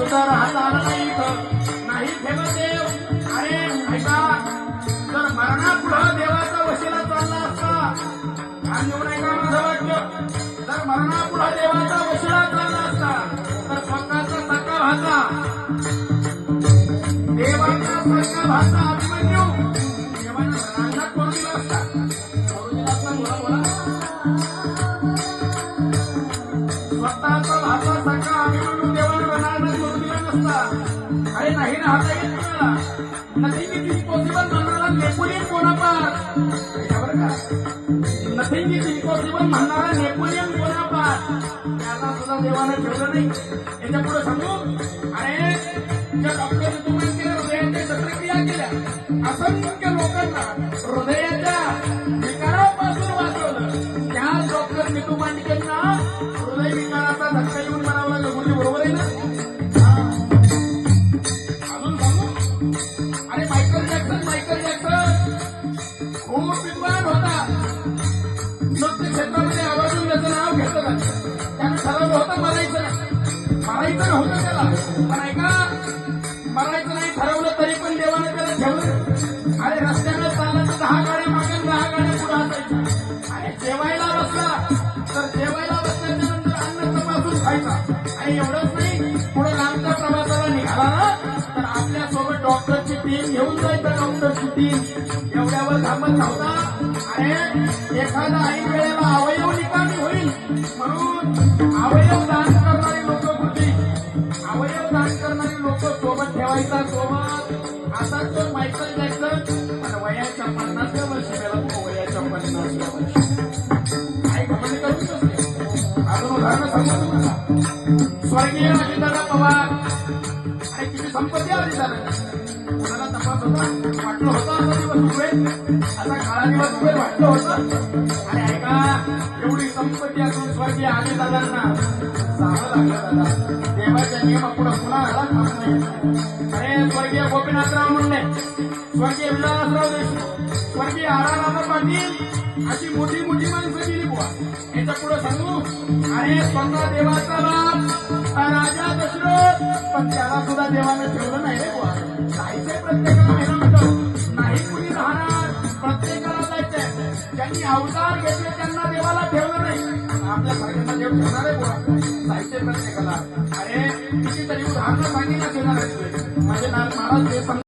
सुद्धा राहता आला नाही इथं नाही ठेवत देव. अरे ऐका, जर मरणापुढं देवाचा वशिला चालला असता, ध्यान देऊ नये का माझं वाक्य, जर मरणापुढं देवाचा वशिला चालला असता तर स्वतःचा सख्खा भाचा, देवाचा सख्खा भाचा अभिमन्यू देवानं रांगात करून दिला असता. करून दिला असता, बोला बोला. स्वतःचा भाचा सख्खा अभिमन्यू देवानं रांगात करून दिला नसता. अरे नाही राहता येत तुम्हाला. नथिंग इज इम्पॉसिबल म्हणणारा नेपोलियन बोनापार्ट, बरं का, नथिंग इज इम्पॉसिबल म्हणणारा नेपोलियन बोनापार्ट त्याला सुद्धा देवानं ठेवलं नाही. याच्या पुढे सांगू, अरे ज्या डॉक्टरने तुम्ही केल्या हृदयाच्या शस्त्रक्रिया केल्या, असंख्य लोकांना हृदयाच्या विकारापासून वाचवलं, त्या डॉक्टर मितू मांडकेंना हृदय विकाराचा धक्का येऊन म्हणावं लागलं. गुरुजी बरोबर आहे ना? अजून सांगू, अरे मायकल जॅक्सन खूप विद्वान होता. नृत्य क्षेत्रामध्ये आवाजून त्याचं नाव घेतलं जातं. त्यानं ठरवलं होतं मरायचं नव्हतं त्याला, पण ऐका, मरायचं नाही ठरवलं तरी पण देवाने त्याला ठेवलं. अरे रस्त्यानं चालत 10 गाड्या मागे 10 गाड्या पुढे असायच्या. अरे जेवायला बसला तर जेवायला बसल्याच्या नंतर अन्न तपासून खायचा. आणि एवढंच नाही, पुढे लांबच्या प्रवासाला निघाला ना तर आपल्यासोबत डॉक्टरची टीम घेऊन जायचं. डॉक्टरची टीम एवढ्यावर थांबत नव्हता. अरे एखादा ऐन वेळेला अवयव निकामी होईल म्हणून अवयव दान करणारी लोक होती, अवयव दान करणारी लोक सोबत ठेवायचा सोबत. असा तो मायकल जॅक्सन आणि वयाच्या 50व्या वर्षी गेला. वयाच्या 50व्या वर्षी काय घमंड करू शकते. अजून उदाहरण सांगू तुम्हाला. स्वर्गीय अजितदादा पवार, अरे किती संपत्ती आली झालं. कुणाला तपास होता, वाटलं होतं असा दिवस उभे, असा काळा दिवस उभे वाटलं होतं. आणि ऐका, एवढी संपत्ती असून स्वर्गीय अजितदादांना जावं लागलं. दादा देवाच्या नियमापुढे पुन्हा आला काम नाही. अरे स्वर्गीय गोपीनाथराव मुंडे, स्वर्गीय विलासराव देशमुख, स्वर्गीय आराराम पाटील अशी मोठी मोठी माणसं गेली बुवा. याच्या पुढे सांगू, अरे स्वतः देवाचा बाप राजा दशरथ, पण त्याला सुद्धा देवानं ठेवलं नाही रे बुवा. जायचंय प्रत्येकाला महिना म्हणतो, नाही कुणी राहणार, प्रत्येकाला जायचंय. ज्यांनी अवतार घेतले त्यांना देवाला ठेवलं नाही. आपल्या सगळ्यांना देव ठेवणार आहे बुवा, जायचंय प्रत्येकाला. अरे कितीतरी उदाहरणं सांगितलं देणार आहे. म्हणजे महाराज